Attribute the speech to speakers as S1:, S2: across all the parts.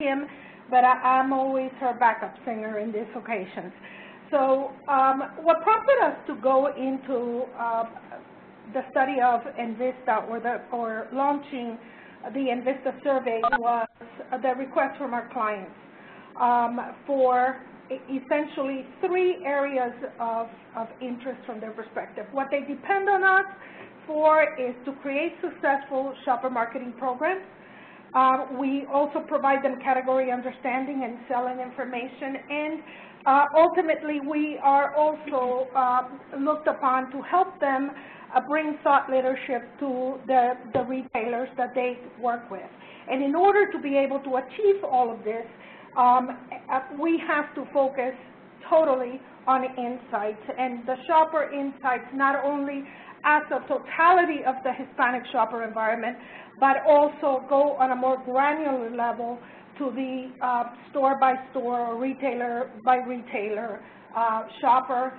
S1: Kim, but I'm always her backup singer in these occasions. So what prompted us to go into the study of NVista or launching the NVista survey was the request from our clients for essentially 3 areas of interest from their perspective. What they depend on us for is to create successful shopper marketing programs. We also provide them category understanding and selling information, and ultimately we are also looked upon to help them bring thought leadership to the retailers that they work with. And in order to be able to achieve all of this, we have to focus totally on insights, and the shopper insights not only as a totality of the Hispanic shopper environment, but also go on a more granular level to the store-by-store or retailer-by-retailer shopper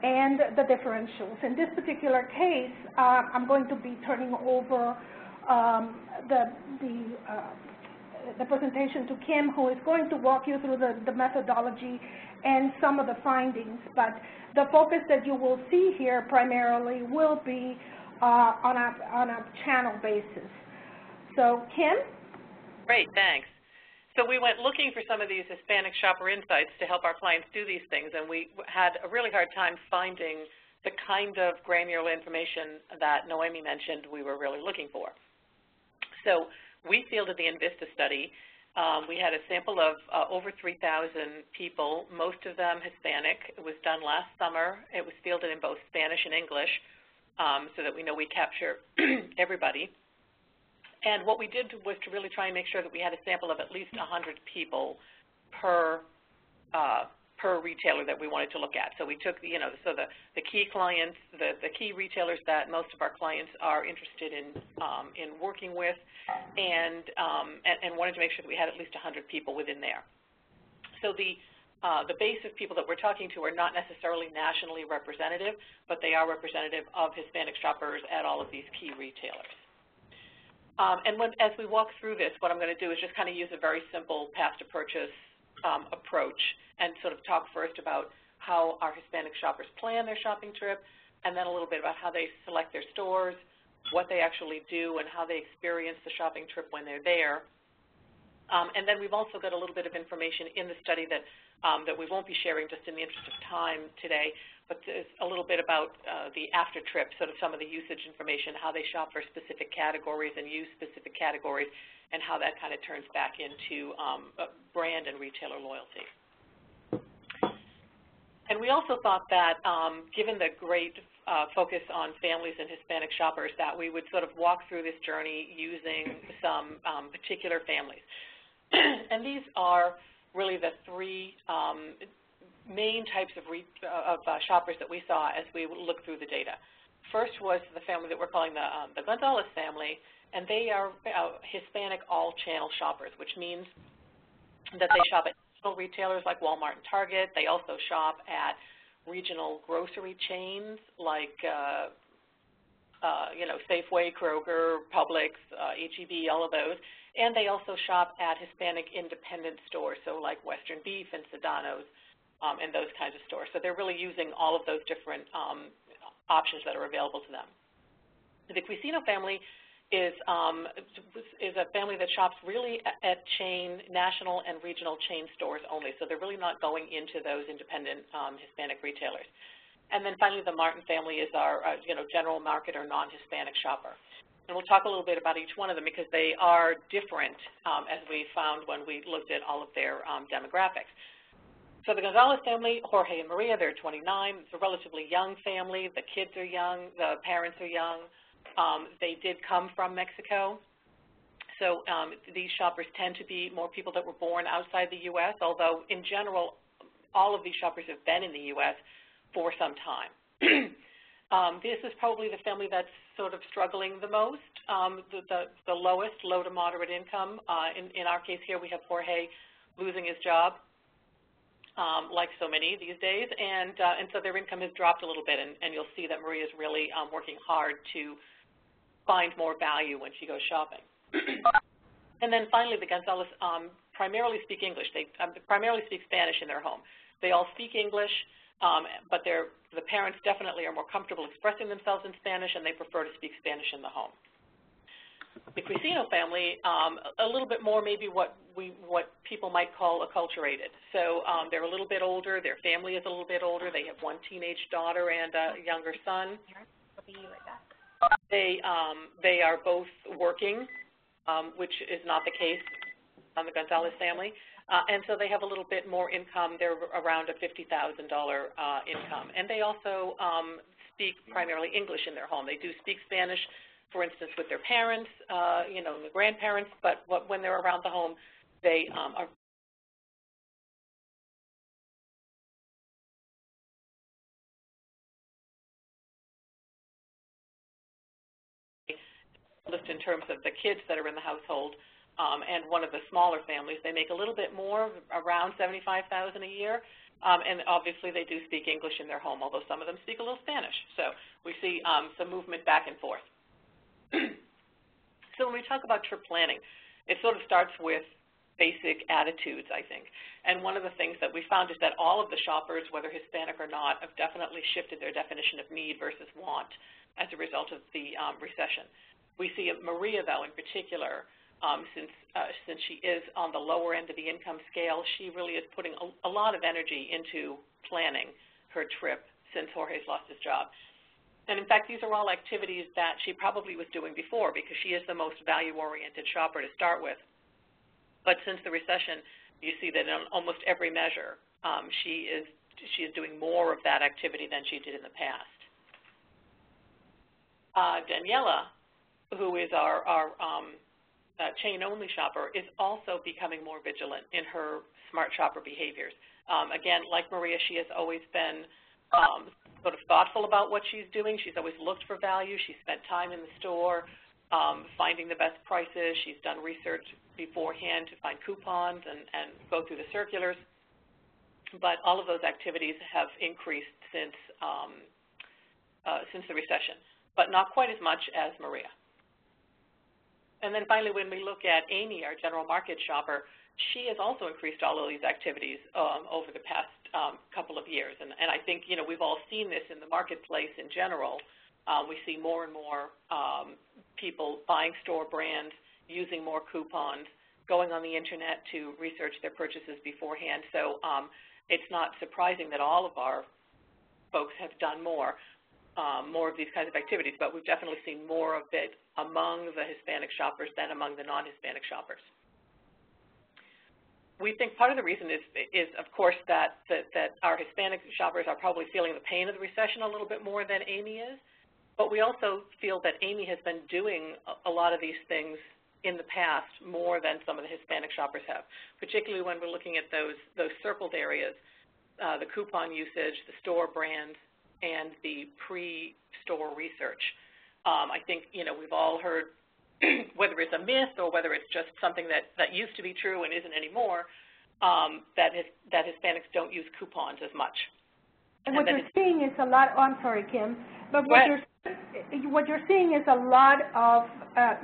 S1: and the differentials. In this particular case, I'm going to be turning over the presentation to Kim, who is going to walk you through the methodology and some of the findings. But the focus that you will see here primarily will be on a channel basis. So, Kim?
S2: Great, thanks. So we went looking for some of these Hispanic shopper insights to help our clients do these things, and we had a really hard time finding the kind of granular information that Noemi mentioned we were really looking for. So we fielded the NVista study. We had a sample of over 3,000 people, most of them Hispanic. It was done last summer. It was fielded in both Spanish and English so that we know we capture everybody. And what we did was to really try and make sure that we had a sample of at least 100 people per retailer that we wanted to look at. So we took the key clients, the key retailers that most of our clients are interested in working with, and wanted to make sure that we had at least 100 people within there. So the base of people that we're talking to are not necessarily nationally representative, but they are representative of Hispanic shoppers at all of these key retailers. As we walk through this, what I'm going to do is just kind of use a very simple path to purchase approach and sort of talk first about how our Hispanic shoppers plan their shopping trip, and then a little bit about how they select their stores, what they actually do, and how they experience the shopping trip when they're there. And then we've also got a little bit of information in the study that we won't be sharing just in the interest of time today, but there's a little bit about the after trip, sort of some of the usage information, how they shop for specific categories and use specific categories, and how that kind of turns back into brand and retailer loyalty. And we also thought that given the great focus on families and Hispanic shoppers, that we would sort of walk through this journey using some particular families. And these are really the 3 main types of shoppers that we saw as we looked through the data. First was the family that we're calling the Gonzalez family, and they are Hispanic all-channel shoppers, which means that they shop at national retailers like Walmart and Target. They also shop at regional grocery chains like Safeway, Kroger, Publix, H-E-B, all of those. And they also shop at Hispanic independent stores, so like Western Beef and Sedano's and those kinds of stores. So they're really using all of those different options that are available to them. The Cuisino family is a family that shops really at national and regional chain stores only. So they're really not going into those independent Hispanic retailers. And then finally, the Martin family is our general market or non-Hispanic shopper. And we'll talk a little bit about each one of them because they are different as we found when we looked at all of their demographics. So the Gonzalez family, Jorge and Maria, they're 29. It's a relatively young family. The kids are young. The parents are young. They did come from Mexico. So these shoppers tend to be more people that were born outside the U.S., although in general, all of these shoppers have been in the U.S. for some time. This is probably the family that's sort of struggling the most, the lowest, low to moderate income. In our case here, we have Jorge losing his job, like so many these days, and so their income has dropped a little bit, and you'll see that Maria's really working hard to find more value when she goes shopping. And then finally, the Gonzalez primarily speak English. They primarily speak Spanish in their home. They all speak English, but the parents definitely are more comfortable expressing themselves in Spanish, and they prefer to speak Spanish in the home. The Cuisino family, a little bit more maybe what people might call acculturated. So they're a little bit older. Their family is a little bit older. They have one teenage daughter and a younger son. They are both working, which is not the case on the Gonzalez family. And so they have a little bit more income. They're around a $50,000 income. And they also speak primarily English in their home. They do speak Spanish, for instance, with their parents, you know, the grandparents, but when they're around the home, they are in terms of the kids that are in the household. And one of the smaller families, they make a little bit more, around $75,000 a year, and obviously they do speak English in their home, although some of them speak a little Spanish. So we see some movement back and forth. So when we talk about trip planning, it sort of starts with basic attitudes, I think. And one of the things that we found is that all of the shoppers, whether Hispanic or not, have definitely shifted their definition of need versus want as a result of the recession. We see Maria, though, in particular, since she is on the lower end of the income scale, she really is putting a lot of energy into planning her trip since Jorge's lost his job. And in fact, these are all activities that she probably was doing before because she is the most value-oriented shopper to start with. But since the recession, you see that on almost every measure, she is doing more of that activity than she did in the past. Daniela, who is our chain-only shopper, is also becoming more vigilant in her smart shopper behaviors. Again, like Maria, she has always been sort of thoughtful about what she's doing. She's always looked for value. She's spent time in the store finding the best prices. She's done research beforehand to find coupons and go through the circulars. But all of those activities have increased since the recession, but not quite as much as Maria. And then finally, when we look at Amy, our general market shopper, she has also increased all of these activities over the past couple of years. And I think, you know, we've all seen this in the marketplace in general. We see more and more people buying store brands, using more coupons, going on the Internet to research their purchases beforehand. So it's not surprising that all of our folks have done more of these kinds of activities, but we've definitely seen more of it among the Hispanic shoppers than among the non-Hispanic shoppers. We think part of the reason is of course, that our Hispanic shoppers are probably feeling the pain of the recession a little bit more than Amy is, but we also feel that Amy has been doing a lot of these things in the past more than some of the Hispanic shoppers have, particularly when we're looking at those circled areas, the coupon usage, the store brand, and the pre-store research. I think, you know, we've all heard, whether it's a myth or whether it's just something that used to be true and isn't anymore, that Hispanics don't use coupons as much.
S1: And what you're seeing is a lot, oh, I'm sorry, Kim, but what you're seeing is a lot of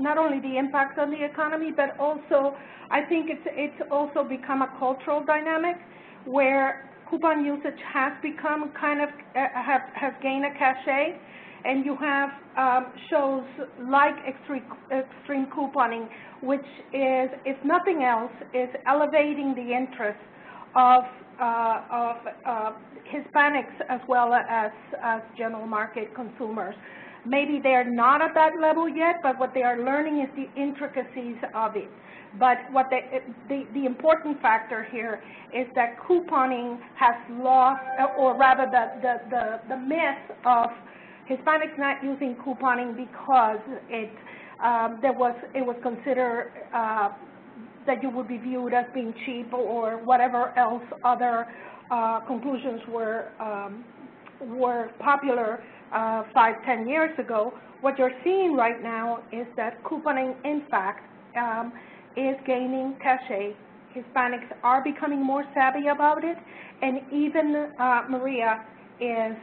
S1: not only the impact on the economy, but also I think it's also become a cultural dynamic where coupon usage has become kind of, has gained a cachet, and you have shows like extreme couponing, which is, if nothing else, is elevating the interest of Hispanics as well as general market consumers. Maybe they're not at that level yet, but what they are learning is the intricacies of it. But what the important factor here is that couponing has lost, or rather the myth of Hispanics not using couponing because it was considered that you would be viewed as being cheap or whatever else other conclusions were popular 5-10 years ago. What you're seeing right now is that couponing, in fact, is gaining cachet. Hispanics are becoming more savvy about it, and even Maria is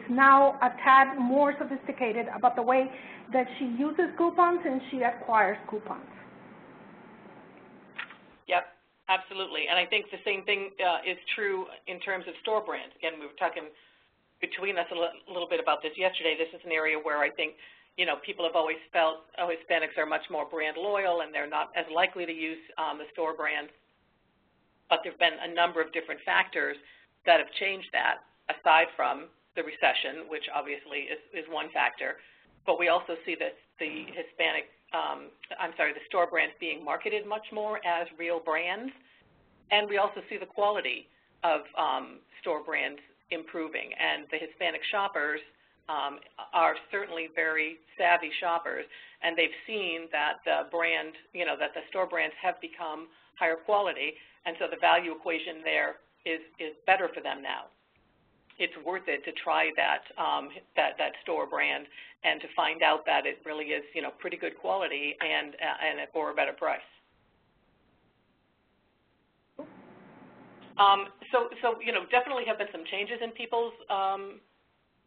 S1: now a tad more sophisticated about the way that she uses coupons and she acquires coupons.
S2: Yep, absolutely. And I think the same thing is true in terms of store brands. Again, we were talking between us a little bit about this yesterday. This is an area where I think, you know, people have always felt, oh, Hispanics are much more brand loyal and they're not as likely to use the store brands. But there have been a number of different factors that have changed that, aside from the recession, which obviously is one factor. But we also see that the the store brands being marketed much more as real brands. And we also see the quality of store brands improving. And the Hispanic shoppers are certainly very savvy shoppers, and they've seen that the brand, you know, that the store brands have become higher quality, and so the value equation there is better for them now. It's worth it to try that that store brand and to find out that it really is, you know, pretty good quality and for a better price. So you know, definitely have been some changes in people's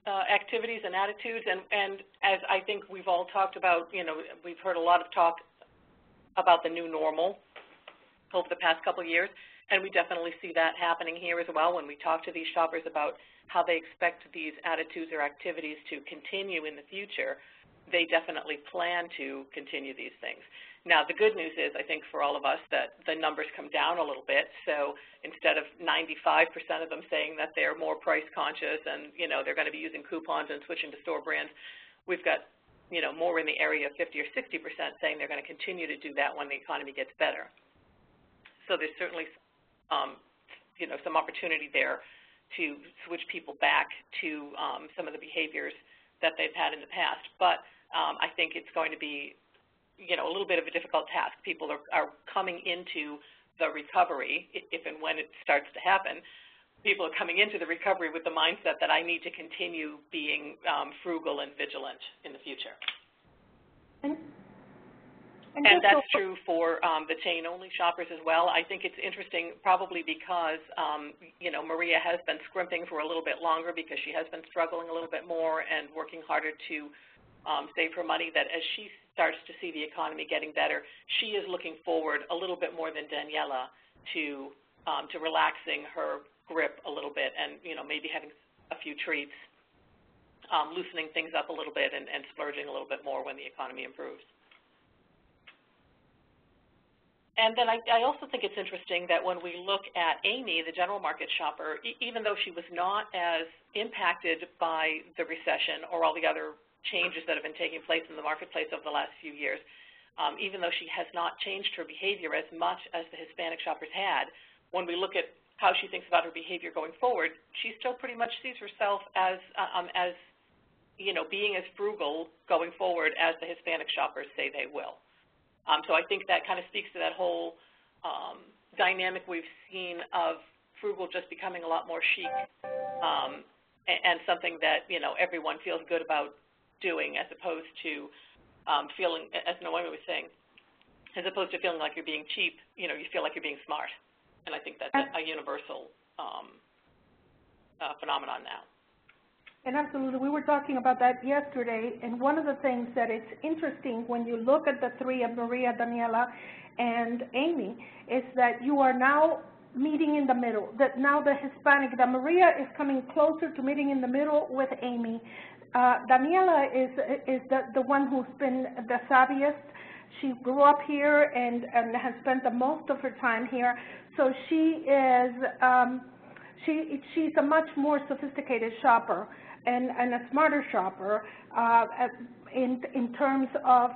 S2: activities and attitudes, and as I think we've all talked about, you know, we've heard a lot of talk about the new normal over the past couple of years, and we definitely see that happening here as well. When we talk to these shoppers about how they expect these attitudes or activities to continue in the future, they definitely plan to continue these things. Now, the good news is, I think, for all of us, that the numbers come down a little bit. So instead of 95% of them saying that they're more price conscious and, you know, they're going to be using coupons and switching to store brands, we've got, you know, more in the area of 50 or 60% saying they're going to continue to do that when the economy gets better. So there's certainly, you know, some opportunity there to switch people back to some of the behaviors that they've had in the past. But I think it's going to be, you know, a little bit of a difficult task. People are coming into the recovery, if and when it starts to happen. People are coming into the recovery with the mindset that I need to continue being frugal and vigilant in the future. And that's true for the chain-only shoppers as well. I think it's interesting probably because, you know, Maria has been scrimping for a little bit longer because she has been struggling a little bit more and working harder to save her money, that as she starts to see the economy getting better, she is looking forward a little bit more than Daniela to relaxing her grip a little bit and, you know, maybe having a few treats, loosening things up a little bit and splurging a little bit more when the economy improves. And then I also think it's interesting that when we look at Amy, the general market shopper, even though she was not as impacted by the recession or all the other changes that have been taking place in the marketplace over the last few years, even though she has not changed her behavior as much as the Hispanic shoppers had, when we look at how she thinks about her behavior going forward, she still pretty much sees herself as you know, being as frugal going forward as the Hispanic shoppers say they will. So I think that kind of speaks to that whole dynamic we've seen of frugal just becoming a lot more chic and something that, you know, everyone feels good about doing, as opposed to feeling, as Noemi was saying, as opposed to feeling like you're being cheap, you know, you feel like you're being smart. And I think that's a universal phenomenon now.
S1: And absolutely, we were talking about that yesterday, and one of the things that it's interesting when you look at the three of Maria, Daniela, and Amy, is that you are now meeting in the middle, that now the Hispanic, that Maria is coming closer to meeting in the middle with Amy. Daniela is the one who's been the savviest. She grew up here and has spent the most of her time here, so she is, she's a much more sophisticated shopper and a smarter shopper in terms of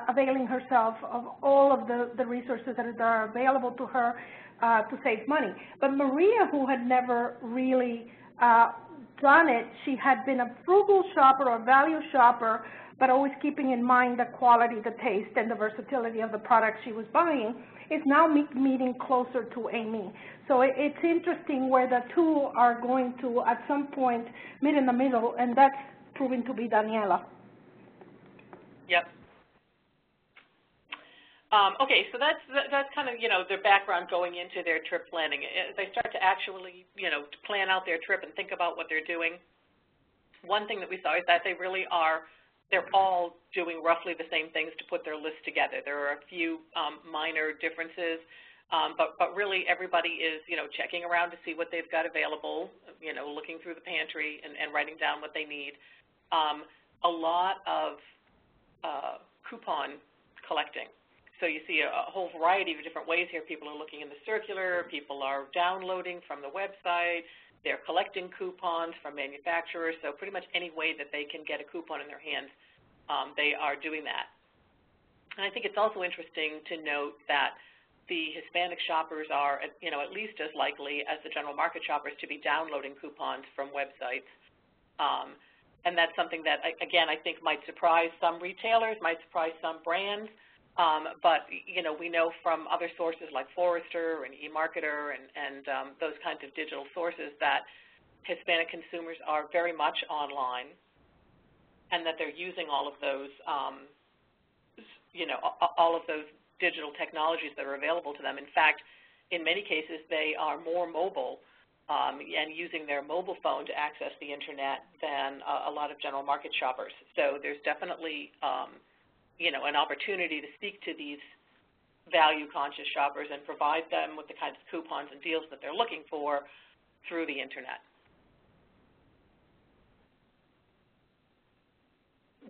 S1: availing herself of all of the resources that are available to her to save money. But Maria, who had never really done it, she had been a frugal shopper or value shopper, but always keeping in mind the quality, the taste, and the versatility of the products she was buying, is now meeting closer to Amy. So it's interesting where the two are going to, at some point, meet in the middle, and that's proving to be Daniela.
S2: Yep. Okay, so that's kind of, you know, their background going into their trip planning. As they start to actually, you know, plan out their trip and think about what they're doing, one thing that we saw is that they really are, they're all doing roughly the same things to put their list together. There are a few minor differences. But really everybody is, checking around to see what they've got available, looking through the pantry and writing down what they need. A lot of coupon collecting. So you see a whole variety of different ways here. People are looking in the circular. People are downloading from the website. They're collecting coupons from manufacturers. So pretty much any way that they can get a coupon in their hands, they are doing that. And I think it's also interesting to note that the Hispanic shoppers are, at least as likely as the general market shoppers to be downloading coupons from websites. And that's something that, again, I think might surprise some retailers, might surprise some brands. But, we know from other sources like Forrester and eMarketer and those kinds of digital sources that Hispanic consumers are very much online and that they're using all of those, all of those digital technologies that are available to them. In fact, in many cases, they are more mobile and using their mobile phone to access the Internet than a lot of general market shoppers. So there's definitely an opportunity to speak to these value-conscious shoppers and provide them with the kinds of coupons and deals that they're looking for through the Internet.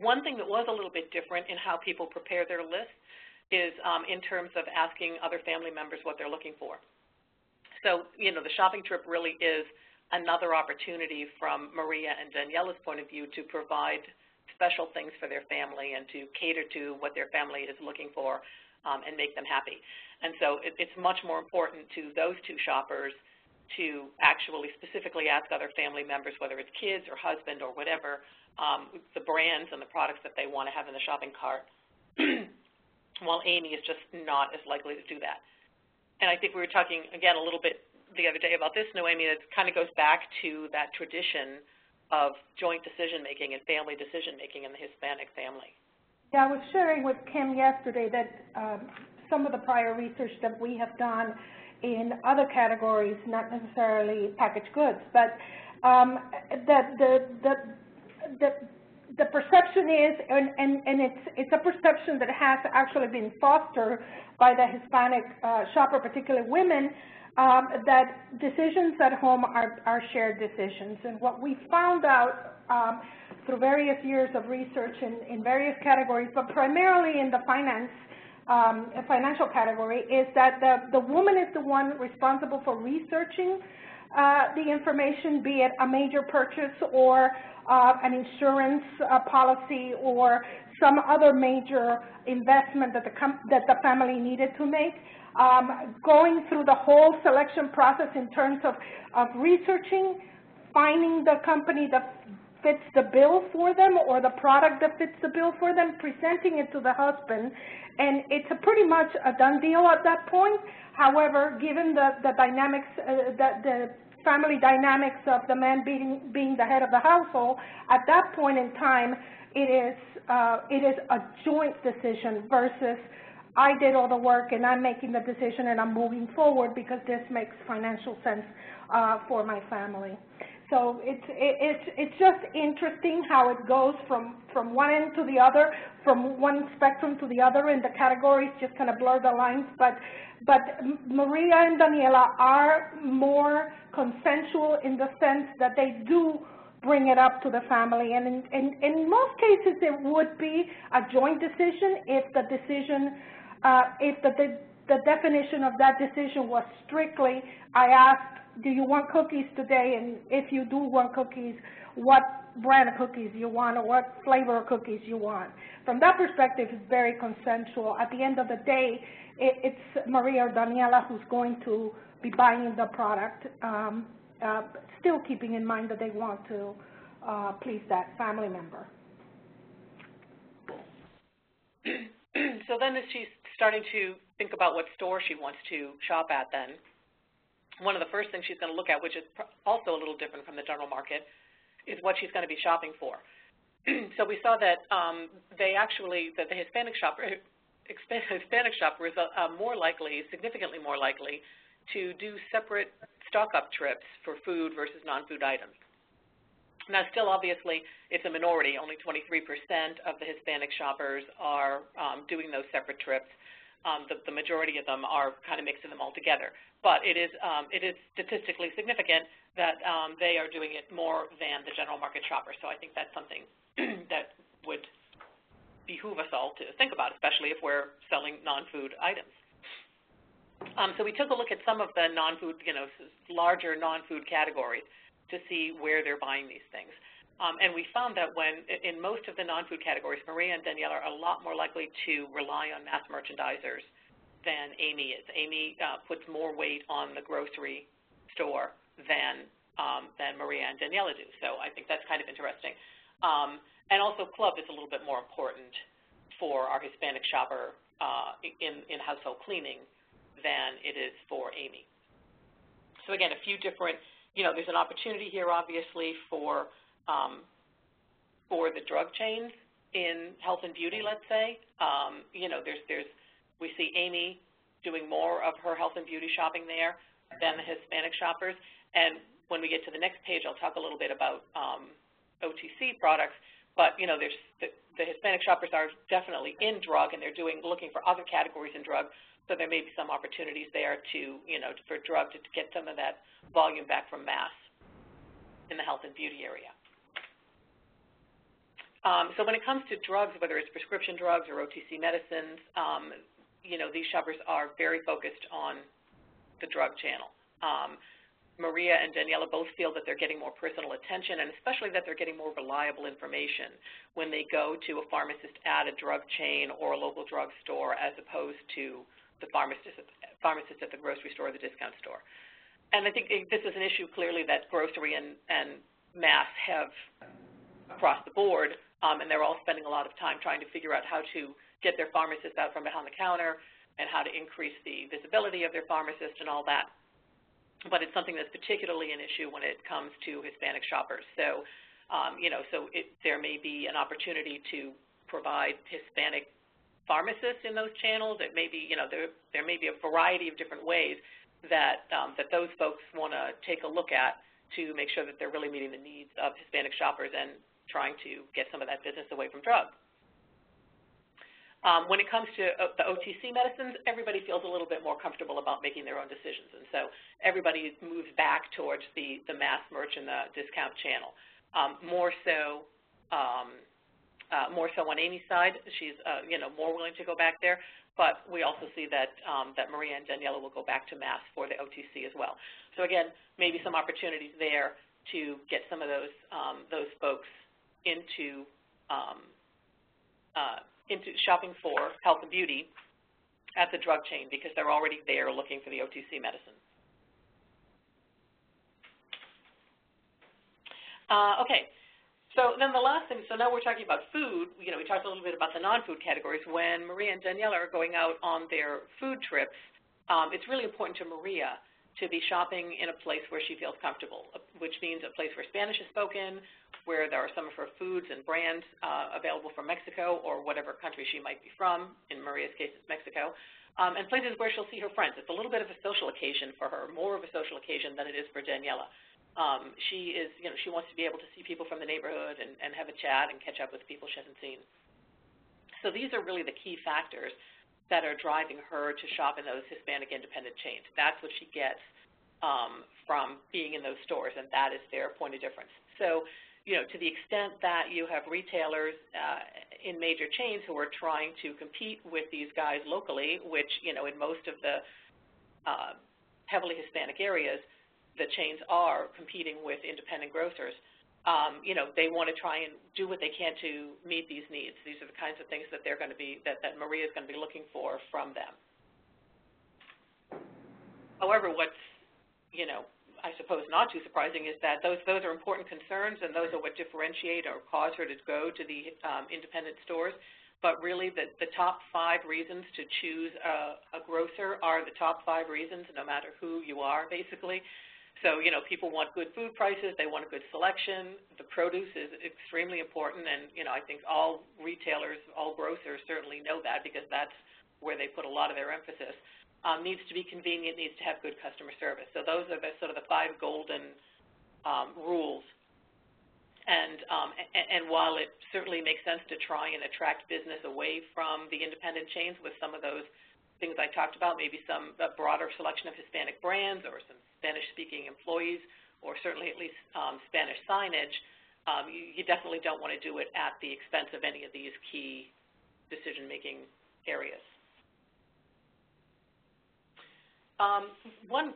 S2: One thing that was a little bit different in how people prepare their lists is in terms of asking other family members what they're looking for. So, the shopping trip really is another opportunity from Maria and Daniela's point of view to provide special things for their family and to cater to what their family is looking for and make them happy. And so it's much more important to those two shoppers to actually specifically ask other family members, whether it's kids or husband or whatever, the brands and the products that they want to have in the shopping cart, while Amy is just not as likely to do that. And I think we were talking, again, a little bit the other day about this, Noemi, that kind of goes back to that tradition of joint decision-making and family decision-making in the Hispanic family.
S1: Yeah, I was sharing with Kim yesterday that some of the prior research that we have done in other categories, not necessarily packaged goods, but the perception is, and it's a perception that has actually been fostered by the Hispanic shopper, particularly women, that decisions at home are shared decisions. And what we found out through various years of research in various categories, but primarily in the financial category, is that the woman is the one responsible for researching the information, be it a major purchase or an insurance policy or some other major investment that the family needed to make. Going through the whole selection process in terms of researching, finding the company that fits the bill for them or the product that fits the bill for them, presenting it to the husband, and it's pretty much a done deal at that point. However, given the dynamics, the family dynamics of the man being the head of the household, at that point in time, it is a joint decision versus I did all the work and I'm making the decision and I'm moving forward because this makes financial sense for my family. So it's just interesting how it goes from one end to the other, from one spectrum to the other, and the categories just kind of blur the lines. But Maria and Daniela are more consensual in the sense that they do bring it up to the family, and in most cases it would be a joint decision if the decision, if the definition of that decision was strictly, I asked, do you want cookies today, and if you do want cookies, what brand of cookies you want or what flavor of cookies you want. From that perspective, it's very consensual. At the end of the day, it's Maria or Daniela who's going to be buying the product, still keeping in mind that they want to please that family member.
S2: So then as she's starting to think about what store she wants to shop at then, one of the first things she's going to look at, which is also a little different from the general market, is what she's going to be shopping for. So we saw that that the Hispanic shopper is more likely, significantly more likely, to do separate stock-up trips for food versus non-food items. Now, still, obviously, it's a minority. Only 23% of the Hispanic shoppers are doing those separate trips. the majority of them are kind of mixing them all together. But it is statistically significant that they are doing it more than the general market shopper. So I think that's something that would behoove us all to think about, especially if we're selling non-food items. So we took a look at some of the non-food, larger non-food categories to see where they're buying these things. And we found that in most of the non-food categories, Maria and Danielle are a lot more likely to rely on mass merchandisers than Amy is. Amy puts more weight on the grocery store than Maria and Daniela do. So I think that's kind of interesting. And also club is a little bit more important for our Hispanic shopper in household cleaning than it is for Amy. So again, a few different, there's an opportunity here obviously for the drug chains in health and beauty, let's say. We see Amy doing more of her health and beauty shopping there than the Hispanic shoppers. And when we get to the next page, I'll talk a little bit about OTC products. But there's the Hispanic shoppers are definitely in drug, and they're looking for other categories in drug. So there may be some opportunities there for drug to get some of that volume back from mass in the health and beauty area. So when it comes to drugs, whether it's prescription drugs or OTC medicines, these shoppers are very focused on the drug channel. Maria and Daniela both feel that they're getting more personal attention, and especially that they're getting more reliable information when they go to a pharmacist at a drug chain or a local drug store as opposed to the pharmacist at the grocery store or the discount store. And I think this is an issue clearly that grocery and mass have across the board, and they're all spending a lot of time trying to figure out how to get their pharmacist out from behind the counter and how to increase the visibility of their pharmacist and all that. But it's something that's particularly an issue when it comes to Hispanic shoppers. So, there may be an opportunity to provide Hispanic pharmacists in those channels. It may be, there may be a variety of different ways that those folks want to take a look at to make sure that they're really meeting the needs of Hispanic shoppers and trying to get some of that business away from drugs. When it comes to the OTC medicines, everybody feels a little bit more comfortable about making their own decisions, and so everybody moves back towards the mass merch and the discount channel. More so on Amy's side, she's more willing to go back there, but we also see that that Maria and Daniela will go back to mass for the OTC as well. So again, maybe some opportunities there to get some of those folks into shopping for health and beauty at the drug chain because they're already there looking for the OTC medicine. Okay, so then the last thing, so now we're talking about food. We talked a little bit about the non-food categories. When Maria and Daniela are going out on their food trips, it's really important to Maria to be shopping in a place where she feels comfortable, which means a place where Spanish is spoken, where there are some of her foods and brands available from Mexico or whatever country she might be from. In Maria's case, it's Mexico. And places where she'll see her friends. It's a little bit of a social occasion for her, more of a social occasion than it is for Daniela. She wants to be able to see people from the neighborhood and have a chat and catch up with people she hasn't seen. So these are really the key factors that are driving her to shop in those Hispanic independent chains. That's what she gets from being in those stores, and that is their point of difference. So, to the extent that you have retailers in major chains who are trying to compete with these guys locally, which, in most of the heavily Hispanic areas, the chains are competing with independent grocers, they want to try and do what they can to meet these needs. These are the kinds of things that they're going to be, that Maria is going to be looking for from them. However, what's, I suppose not too surprising is that those are important concerns, and those are what differentiate or cause her to go to the independent stores. But really, the top 5 reasons to choose a grocer are the top 5 reasons, no matter who you are, basically. So, people want good food prices. They want a good selection. The produce is extremely important, and, I think all retailers, all grocers certainly know that because that's where they put a lot of their emphasis. Needs to be convenient, needs to have good customer service. So those are sort of the 5 golden rules. And while it certainly makes sense to try and attract business away from the independent chains with some of those things I talked about, maybe a broader selection of Hispanic brands or some Spanish-speaking employees, or certainly at least Spanish signage, you definitely don't want to do it at the expense of any of these key decision-making areas. One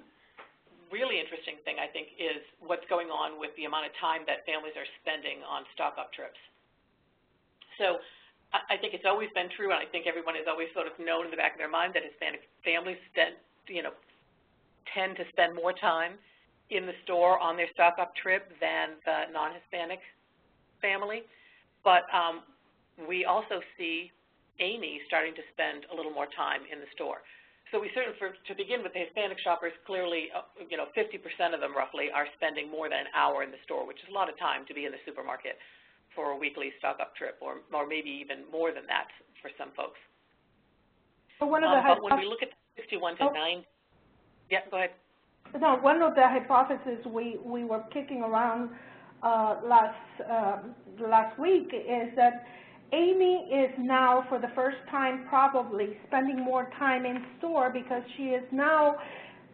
S2: really interesting thing, I think, is what's going on with the amount of time that families are spending on stock-up trips. So I think it's always been true, and I think everyone has always sort of known in the back of their mind that Hispanic families tend to spend more time in the store on their stock-up trip than the non-Hispanic family. But we also see Amy starting to spend a little more time in the store. So we certainly, to begin with, the Hispanic shoppers, clearly, 50% of them roughly are spending more than an hour in the store, which is a lot of time to be in the supermarket for a weekly stock-up trip, or maybe even more than that for some folks.
S1: But
S2: when we look at 61 to 90, yeah, go ahead.
S1: No, one of the hypotheses we were kicking around last week is that Amy is now, for the first time probably, spending more time in store because she is now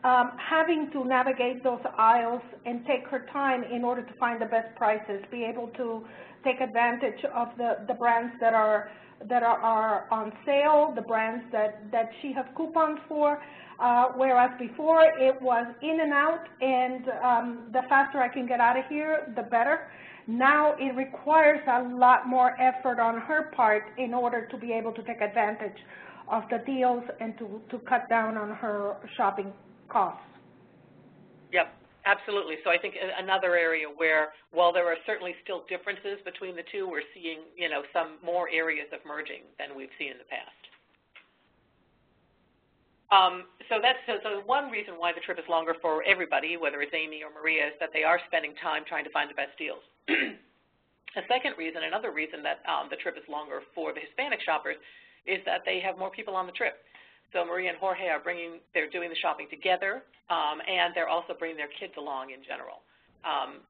S1: having to navigate those aisles and take her time in order to find the best prices, be able to take advantage of the brands that are on sale, the brands that she has coupons for, whereas before it was in and out, and the faster I can get out of here, the better. Now it requires a lot more effort on her part in order to be able to take advantage of the deals and to cut down on her shopping costs.
S2: Yep, absolutely. So I think another area where, while there are certainly still differences between the two, we're seeing, some more areas of merging than we've seen in the past. So one reason why the trip is longer for everybody, whether it's Amy or Maria, is that they are spending time trying to find the best deals. Another reason that the trip is longer for the Hispanic shoppers is that they have more people on the trip. So Maria and Jorge they're doing the shopping together, and they're also bringing their kids along in general.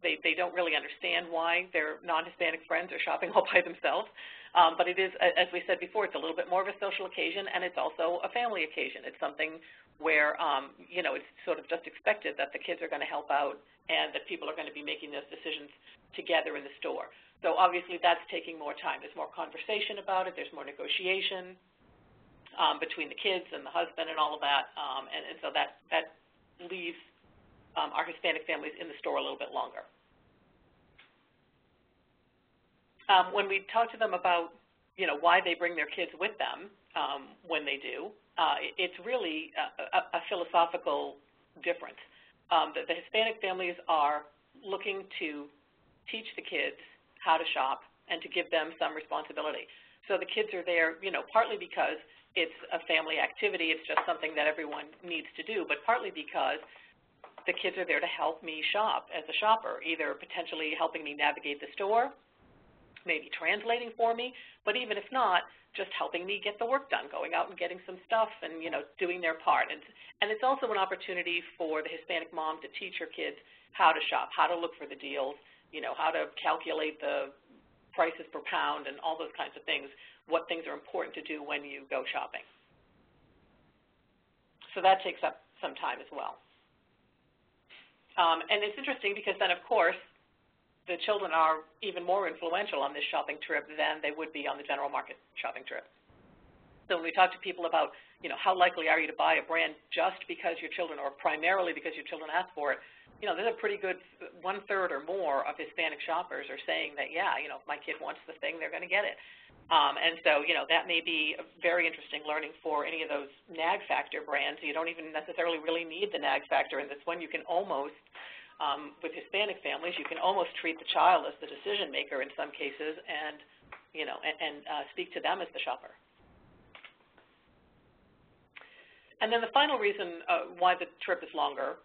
S2: They don't really understand why their non-Hispanic friends are shopping all by themselves, but it is, as we said before, it's a little bit more of a social occasion, and it's also a family occasion. It's something where, it's sort of just expected that the kids are going to help out and that people are going to be making those decisions together in the store. So obviously that's taking more time. There's more conversation about it. There's more negotiation between the kids and the husband and all of that, and so that leaves our Hispanic families in the store a little bit longer. When we talk to them about, why they bring their kids with them when they do, it's really a philosophical difference. The Hispanic families are looking to teach the kids how to shop and to give them some responsibility. So the kids are there, partly because it's a family activity, it's just something that everyone needs to do, but partly because the kids are there to help me shop as a shopper, either potentially helping me navigate the store, maybe translating for me, but even if not, just helping me get the work done, going out and getting some stuff and, doing their part. And it's also an opportunity for the Hispanic mom to teach her kids how to shop, how to look for the deals, how to calculate the prices per pound and all those kinds of things, what things are important to do when you go shopping. So that takes up some time as well. And it's interesting because then, of course, the children are even more influential on this shopping trip than they would be on the general market shopping trip. So when we talk to people about, how likely are you to buy a brand just because your children, or primarily because your children ask for it, there's a pretty good 1/3 or more of Hispanic shoppers are saying that, yeah, if my kid wants the thing, they're going to get it. And so, that may be a very interesting learning for any of those nag factor brands. You don't even necessarily really need the nag factor in this one. You can almost, with Hispanic families, you can almost treat the child as the decision maker in some cases and, speak to them as the shopper. And then the final reason why the trip is longer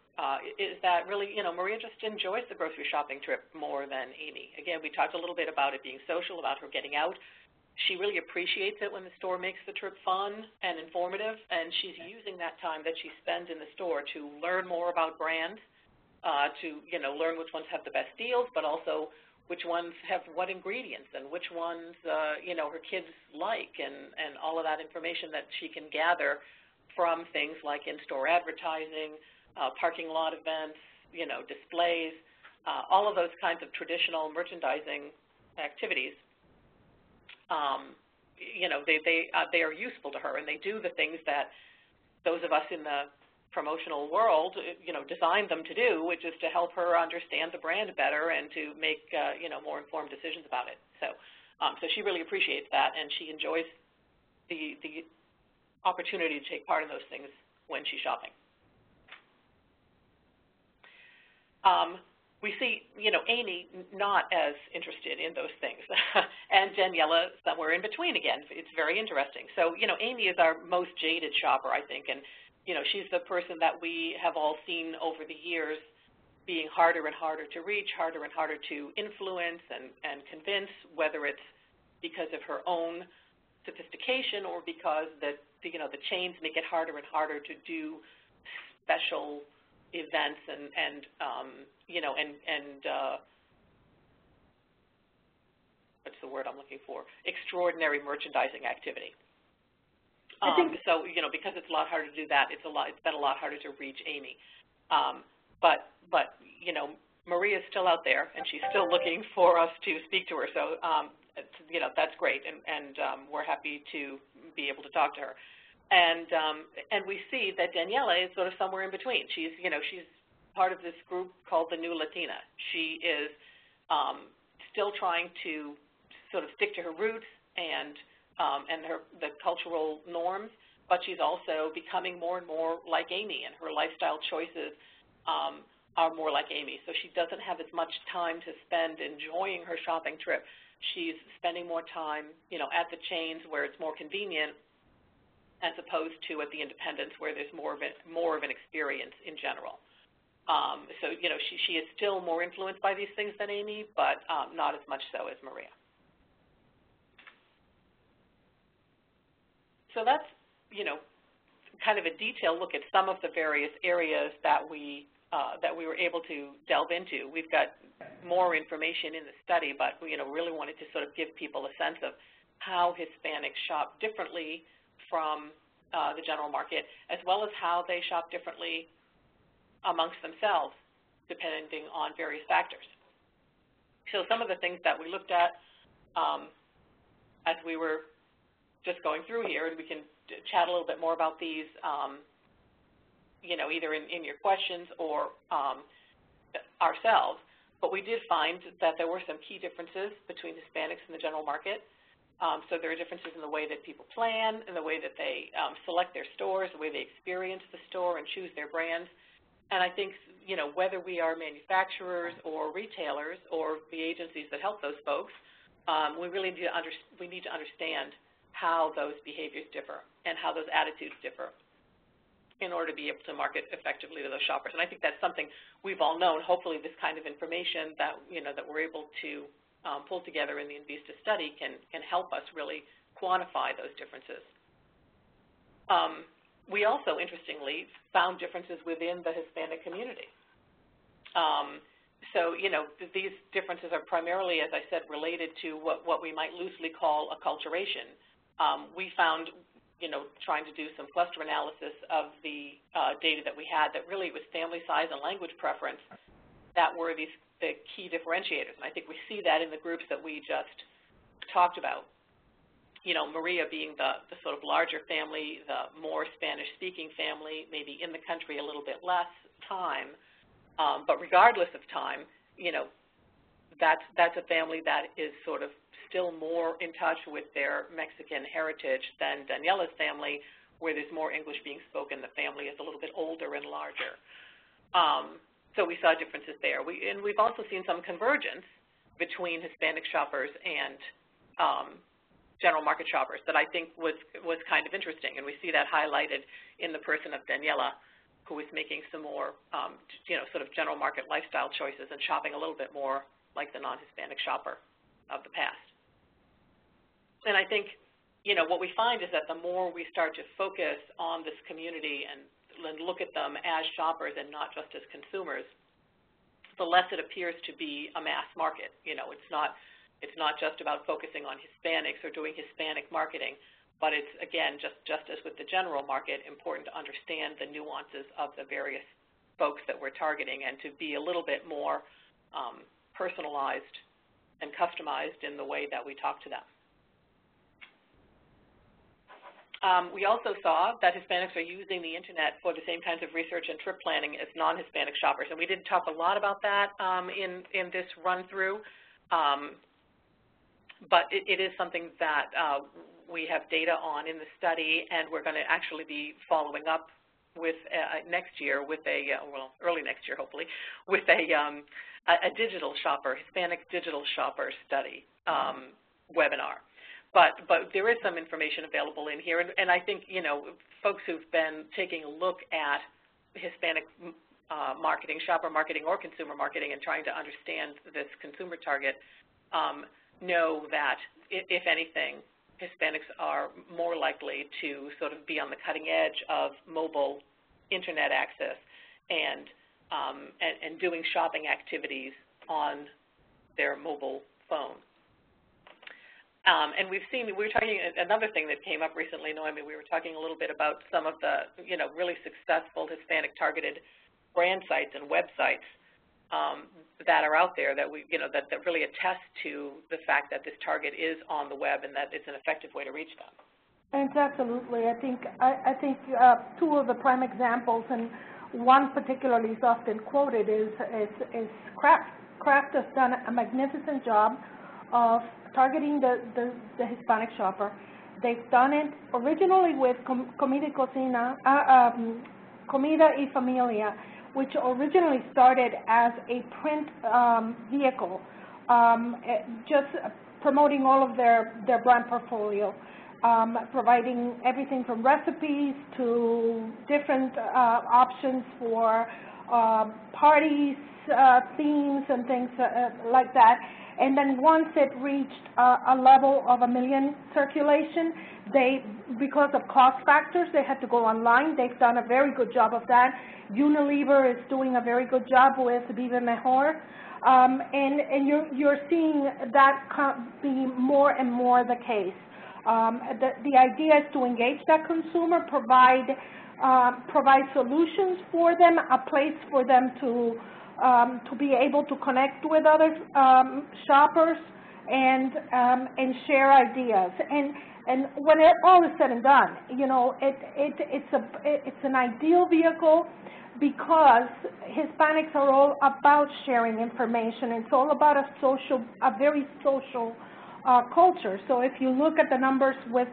S2: is that really, Maria just enjoys the grocery shopping trip more than Amy. Again, we talked a little bit about it being social, about her getting out. She really appreciates it when the store makes the trip fun and informative, and she's using that time that she spends in the store to learn more about brands, to, learn which ones have the best deals, but also which ones have what ingredients and which ones, her kids like, and all of that information that she can gather from things like in-store advertising, parking lot events, displays, all of those kinds of traditional merchandising activities. They are useful to her, and they do the things that those of us in the promotional world, designed them to do, which is to help her understand the brand better and to make, more informed decisions about it. So she really appreciates that, and she enjoys the opportunity to take part in those things when she's shopping. We see, Amy not as interested in those things, and Daniela somewhere in between again. It's very interesting. So, Amy is our most jaded shopper, I think, and, she's the person that we have all seen over the years being harder and harder to reach, harder and harder to influence and convince, whether it's because of her own sophistication or because the chains make it harder and harder to do special events and what's the word I'm looking for? Extraordinary merchandising activity. So, because it's a lot harder to do that, it's been a lot harder to reach Amy. But Maria's still out there, and she's still looking for us to speak to her. So, that's great, and we're happy to be able to talk to her. And we see that Daniela is sort of somewhere in between. She's part of this group called the New Latina. She is still trying to sort of stick to her roots and the cultural norms, but she's also becoming more and more like Amy, and her lifestyle choices are more like Amy. So she doesn't have as much time to spend enjoying her shopping trip. She's spending more time, at the chains where it's more convenient, as opposed to at the independents where there's more of an experience in general. So, she is still more influenced by these things than Amy, but not as much so as Maria. So that's, kind of a detailed look at some of the various areas that we were able to delve into. We've got more information in the study, but we, really wanted to sort of give people a sense of how Hispanics shop differently from the general market, as well as how they shop differently amongst themselves, depending on various factors. So some of the things that we looked at as we were just going through here, and we can chat a little bit more about these, either in your questions or ourselves, but we did find that there were some key differences between Hispanics and the general market. So there are differences in the way that people plan, in the way that they select their stores, the way they experience the store and choose their brands. And I think, whether we are manufacturers or retailers or the agencies that help those folks, we really need to understand how those behaviors differ and how those attitudes differ in order to be able to market effectively to those shoppers. And I think that's something we've all known. Hopefully this kind of information that, that we're able to pull together in the NVista study can help us really quantify those differences. We also, interestingly, found differences within the Hispanic community. So, these differences are primarily, as I said, related to what we might loosely call acculturation. We found, trying to do some cluster analysis of the data that we had, that really it was family size and language preference that were the key differentiators. And I think we see that in the groups that we just talked about. Maria being the sort of larger family, the more Spanish-speaking family, maybe in the country a little bit less time. But regardless of time, that's a family that is sort of still more in touch with their Mexican heritage than Daniela's family, where there's more English being spoken. The family is a little bit older and larger. So we saw differences there. And we've also seen some convergence between Hispanic shoppers and general market shoppers that I think was kind of interesting. And we see that highlighted in the person of Daniela, who is making some more, sort of general market lifestyle choices and shopping a little bit more like the non-Hispanic shopper of the past. And I think, what we find is that the more we start to focus on this community and look at them as shoppers and not just as consumers, the less it appears to be a mass market. It's not just about focusing on Hispanics or doing Hispanic marketing, but it's, again, just as with the general market, important to understand the nuances of the various folks that we're targeting and to be a little bit more personalized and customized in the way that we talk to them. We also saw that Hispanics are using the Internet for the same kinds of research and trip planning as non-Hispanic shoppers, and we didn't talk a lot about that in this run-through, but it is something that we have data on in the study, and we're going to actually be following up with next year with a, well, early next year hopefully, with a digital shopper, Hispanic digital shopper study webinar. But there is some information available in here, and I think, you know, folks who've been taking a look at Hispanic marketing, shopper marketing, or consumer marketing and trying to understand this consumer target know that, if anything, Hispanics are more likely to sort of be on the cutting edge of mobile Internet access and doing shopping activities on their mobile phone. And we've seen, we were talking, another thing that came up recently, Noemi, we were talking a little bit about some of the, you know, really successful Hispanic targeted brand sites and websites that are out there that we, you know, that really attest to the fact that this target is on the web and that it's an effective way to reach them.
S1: And absolutely. I think two of the prime examples, and one particularly is often quoted, is Kraft. Kraft has done a magnificent job of targeting the Hispanic shopper. They've done it originally with Comida y Familia, which originally started as a print vehicle, just promoting all of their brand portfolio, providing everything from recipes to different options for parties, themes, and things like that. And then once it reached a level of 1 million circulation, because of cost factors, they had to go online. They've done a very good job of that. Unilever is doing a very good job with Vive Mejor. And you're seeing that be more and more the case. The idea is to engage that consumer, provide solutions for them, a place for them to be able to connect with other shoppers and share ideas. And when all is said and done, you know, it's an ideal vehicle because Hispanics are all about sharing information. It's all about a very social culture. So if you look at the numbers with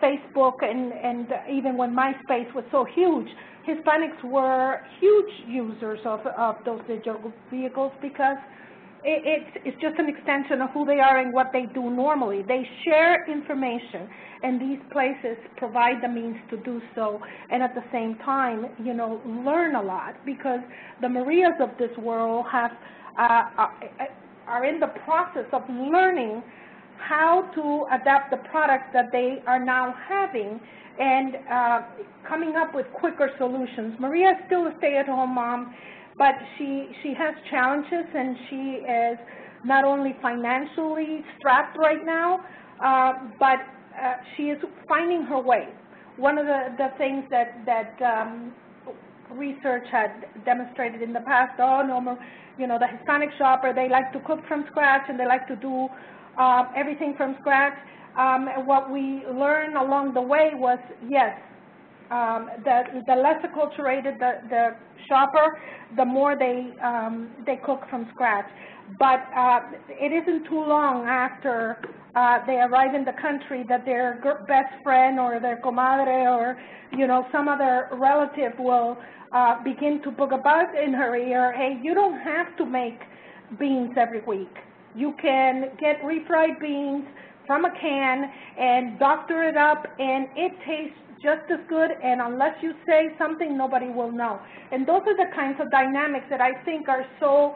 S1: Facebook and even when MySpace was so huge, Hispanics were huge users of those digital vehicles because it's just an extension of who they are and what they do normally. They share information, and these places provide the means to do so, and at the same time, you know, learn a lot, because the Marias of this world are in the process of learning how to adapt the products that they are now having and coming up with quicker solutions. Maria is still a stay-at-home mom, but she has challenges, and she is not only financially strapped right now, but she is finding her way. One of the things that research had demonstrated in the past, you know, the Hispanic shopper, they like to cook from scratch and they like to do everything from scratch. What we learned along the way was, yes, the less acculturated the shopper, the more they cook from scratch. But it isn't too long after they arrive in the country that their best friend or their comadre or, you know, some other relative will begin to poke a bug in her ear. Hey, you don't have to make beans every week. You can get refried beans from a can and doctor it up, and it tastes just as good, and unless you say something, nobody will know. And those are the kinds of dynamics that I think are so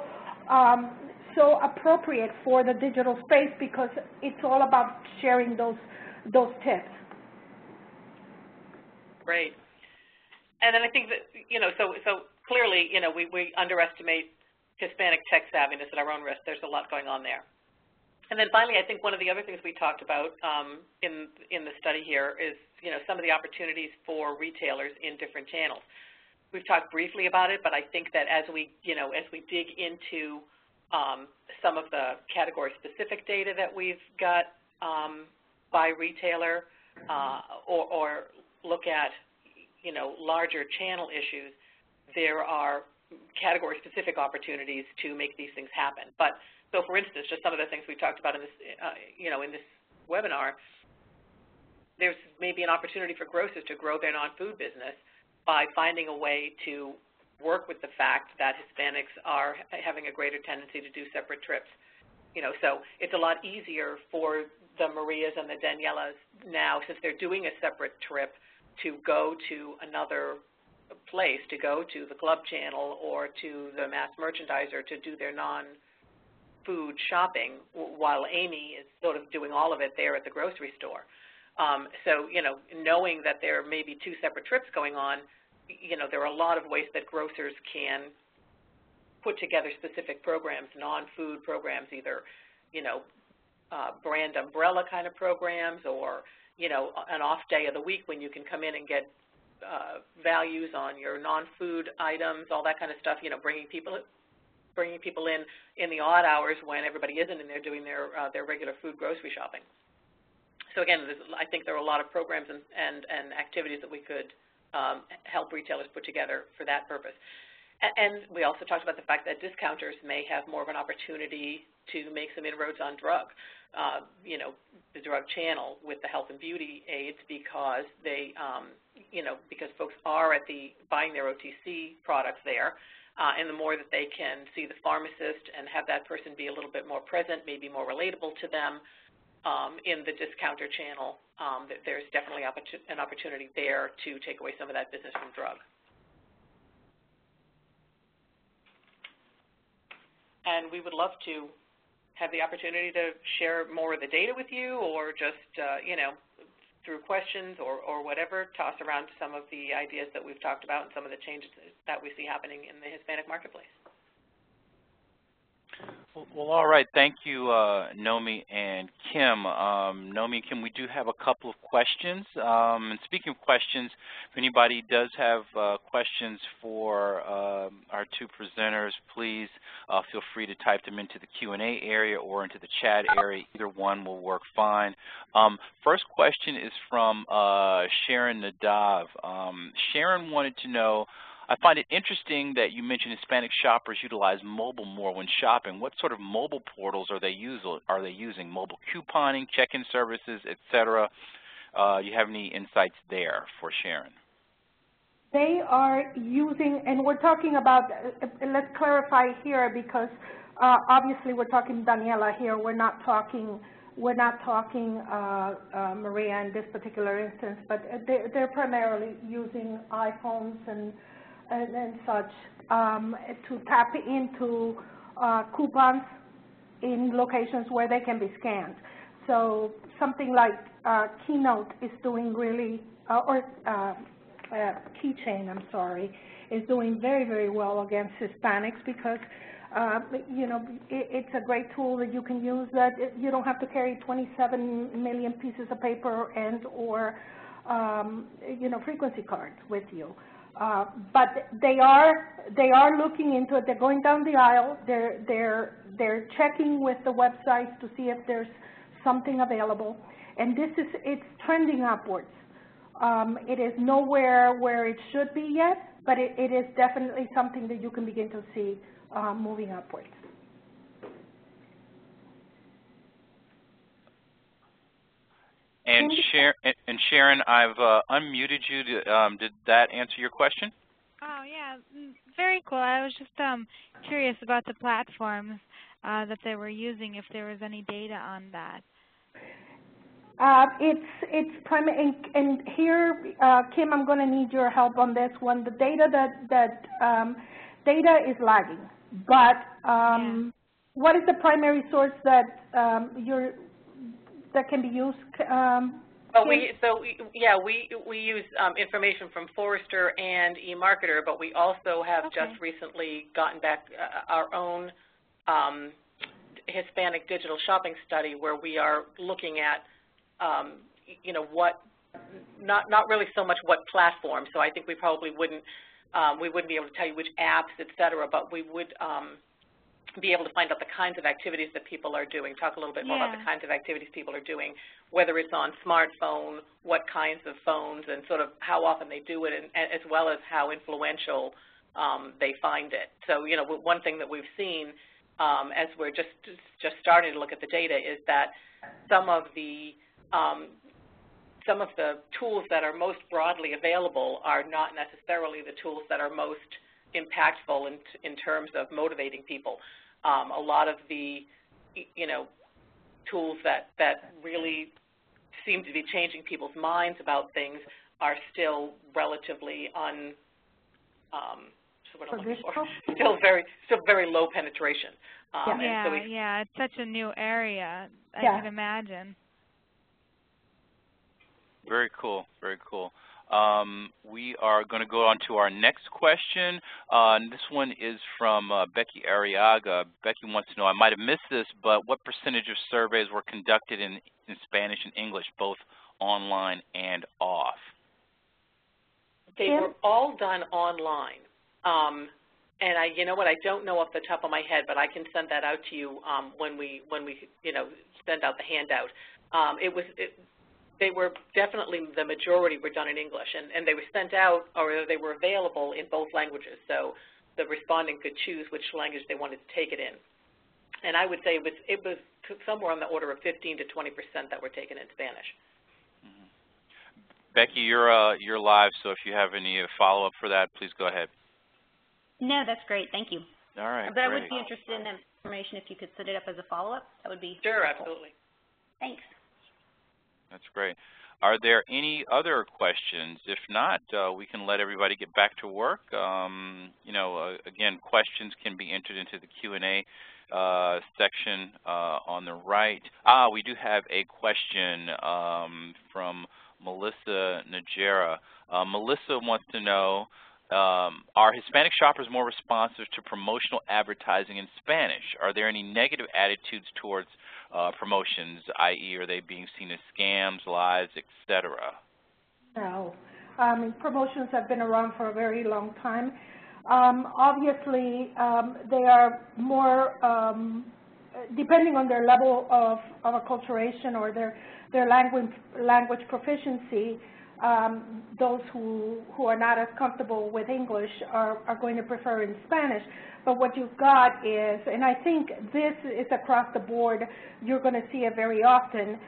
S1: appropriate for the digital space, because it's all about sharing those tips.
S2: Great. And then I think that, you know, so clearly, you know, we underestimate Hispanic tech savviness at our own risk. There's a lot going on there. And then finally, I think one of the other things we talked about in the study here is, some of the opportunities for retailers in different channels. We've talked briefly about it, but I think that as we dig into some of the category-specific data that we've got by retailer, or look at, larger channel issues, there are category-specific opportunities to make these things happen. But so, for instance, just some of the things we talked about in this, in this webinar, there's maybe an opportunity for grocers to grow their non-food business by finding a way to work with the fact that Hispanics are having a greater tendency to do separate trips. So it's a lot easier for the Marias and the Danielas now, since they're doing a separate trip, to go to another place, to go to the club channel or to the mass merchandiser to do their non-food shopping, while Amy is sort of doing all of it there at the grocery store. So, knowing that there may be two separate trips going on, there are a lot of ways that grocers can put together specific programs, non-food programs, either, brand umbrella kind of programs, or, an off day of the week when you can come in and get values on your non-food items, all that kind of stuff, bringing people in the odd hours when everybody isn't in there doing their regular food grocery shopping. So again, I think there are a lot of programs and activities that we could help retailers put together for that purpose. And we also talked about the fact that discounters may have more of an opportunity to make some inroads on drug, the drug channel with the health and beauty aids, because they, because folks are buying their OTC products there, and the more that they can see the pharmacist and have that person be a little bit more present, maybe more relatable to them, in the discounter channel, there's definitely an opportunity there to take away some of that business from drug. And we would love to have the opportunity to share more of the data with you, or just, through questions or whatever, toss around some of the ideas that we've talked about and some of the changes that we see happening in the Hispanic marketplace.
S3: Well, all right. Thank you, Nomi and Kim. Nomi and Kim, we do have a couple of questions. And speaking of questions, if anybody does have questions for our two presenters, please feel free to type them into the Q&A area or into the chat area. Either one will work fine. First question is from Sharon Nadav. Sharon wanted to know, I find it interesting that you mentioned Hispanic shoppers utilize mobile more when shopping. What sort of mobile portals are they using? Mobile couponing, check-in services, etc. You have any insights there for Sharon?
S1: They are using, and we're talking about, let's clarify here, because obviously we're talking Daniela here. We're not talking Maria in this particular instance, but they're primarily using iPhones and such to tap into coupons in locations where they can be scanned. So something like Keynote is doing really, Keychain, I'm sorry, is doing very, very well against Hispanics, because it's a great tool that you can use, that you don't have to carry 27 million pieces of paper and or frequency cards with you. But they are looking into it. They're going down the aisle. They're checking with the websites to see if there's something available, and it's trending upwards. It is nowhere where it should be yet, but it is definitely something that you can begin to see moving upwards.
S3: And Sharon, I've unmuted you. Did that answer your question?
S4: Oh, yeah, very cool. I was just curious about the platforms that they were using, if there was any data on that.
S1: It's primary, and here, Kim, I'm going to need your help on this one. The data data is lagging, but what is the primary source that that can be used?
S2: Well, we use information from Forrester and eMarketer, but we also have just recently gotten back our own Hispanic digital shopping study where we are looking at, not really so much what platform. So I think we probably wouldn't be able to tell you which apps, et cetera, but we would be able to find out the kinds of activities that people are doing, talk a little bit more about the kinds of activities people are doing, whether it's on smartphone, what kinds of phones, and sort of how often they do it, and as well as how influential they find it. So, one thing that we've seen as we're just starting to look at the data is that some of the tools that are most broadly available are not necessarily the tools that are most impactful in terms of motivating people. A lot of the, tools that really seem to be changing people's minds about things are still relatively still very low penetration.
S4: It's such a new area, I can imagine.
S3: Very cool, very cool. We are going to go on to our next question. And this one is from Becky Arriaga. Becky wants to know, I might have missed this, but what percentage of surveys were conducted in Spanish and English, both online and off?
S2: They were all done online. And I don't know off the top of my head, but I can send that out to you when we send out the handout. They were definitely, the majority were done in English, and they were sent out, or they were available in both languages, so the respondent could choose which language they wanted to take it in. And I would say it was somewhere on the order of 15 to 20% that were taken in Spanish.
S3: Mm-hmm. Becky, you're live, so if you have any follow-up for that, please go ahead.
S5: No, that's great. Thank you.
S3: All right,
S5: But I would be interested in that information if you could set it up as a follow-up. That would be
S2: Sure,
S5: helpful.
S2: absolutely.
S5: Thanks.
S3: That's great. Are there any other questions? If not, we can let everybody get back to work. Again, questions can be entered into the Q&A section on the right. We do have a question from Melissa Najera. Melissa wants to know, are Hispanic shoppers more responsive to promotional advertising in Spanish? Are there any negative attitudes towards promotions, i.e., are they being seen as scams, lies, etc.?
S1: No. Promotions have been around for a very long time. Obviously, they are more, depending on their level of acculturation or their language proficiency, those who are not as comfortable with English are going to prefer in Spanish. But what you've got is, and I think this is across the board, you're going to see it very often,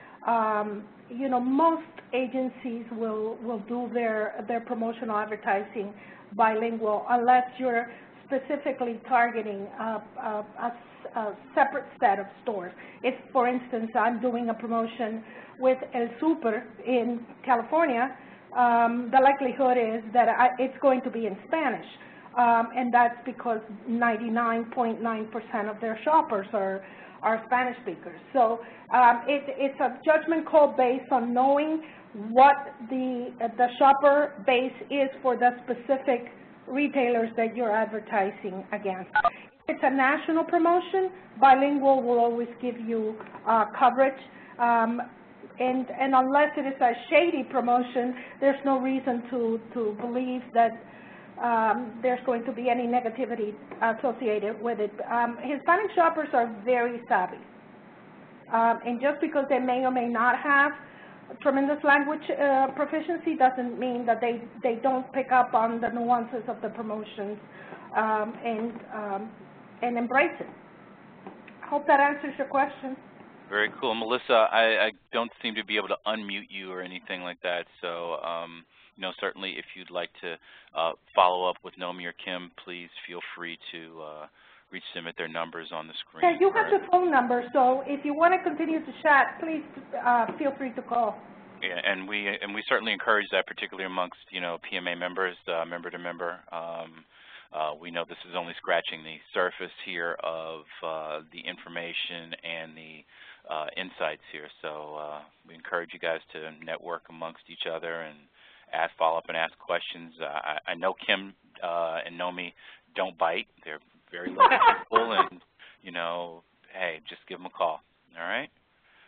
S1: most agencies will do their promotional advertising bilingual unless you're specifically targeting a separate set of stores. If, for instance, I'm doing a promotion with El Super in California, the likelihood is that it's going to be in Spanish. And that's because 99.9% of their shoppers are Spanish speakers. So it's a judgment call based on knowing what the shopper base is for the specific retailers that you're advertising against. If it's a national promotion, bilingual will always give you coverage. And unless it is a shady promotion, there's no reason to believe that there's going to be any negativity associated with it. Hispanic shoppers are very savvy. And just because they may or may not have tremendous language proficiency doesn't mean that they don't pick up on the nuances of the promotions and embrace it. I hope that answers your question.
S3: Very cool. Melissa, I don't seem to be able to unmute you or anything like that, so certainly if you'd like to follow up with Nomi or Kim, please feel free to reach them at their numbers on the screen.
S1: Yeah, you have the phone number, so if you want to continue to chat, please feel free to call.
S3: Yeah, and we certainly encourage that, particularly amongst PMA members, member to member. We know this is only scratching the surface here of the information and the insights here. So we encourage you guys to network amongst each other and follow up and ask questions. I know Kim and Nomi don't bite. They're very low people and, Okay, just give them a call. All right.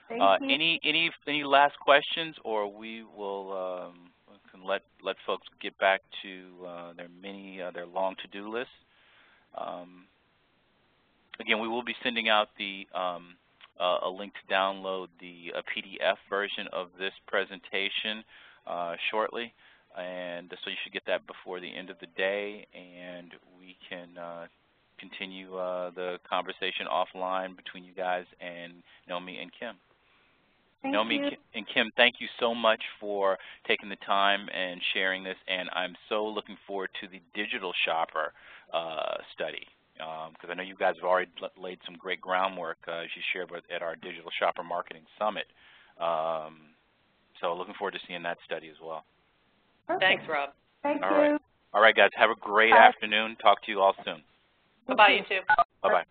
S1: Thank you.
S3: Any last questions, or we will can let folks get back to their long to-do list. Again, we will be sending out the a link to download the PDF version of this presentation shortly, and so you should get that before the end of the day, and we can continue the conversation offline between you guys and Nomi and Kim. Nomi and Kim, thank you so much for taking the time and sharing this, and I'm so looking forward to the digital shopper study, because I know you guys have already laid some great groundwork as you shared at our Digital Shopper Marketing Summit. So looking forward to seeing that study as well.
S1: Perfect.
S2: Thanks, Rob.
S1: Thank you.
S3: All right, guys, have a great afternoon. Talk to you all soon.
S2: Bye-bye, you too.
S3: Bye-bye.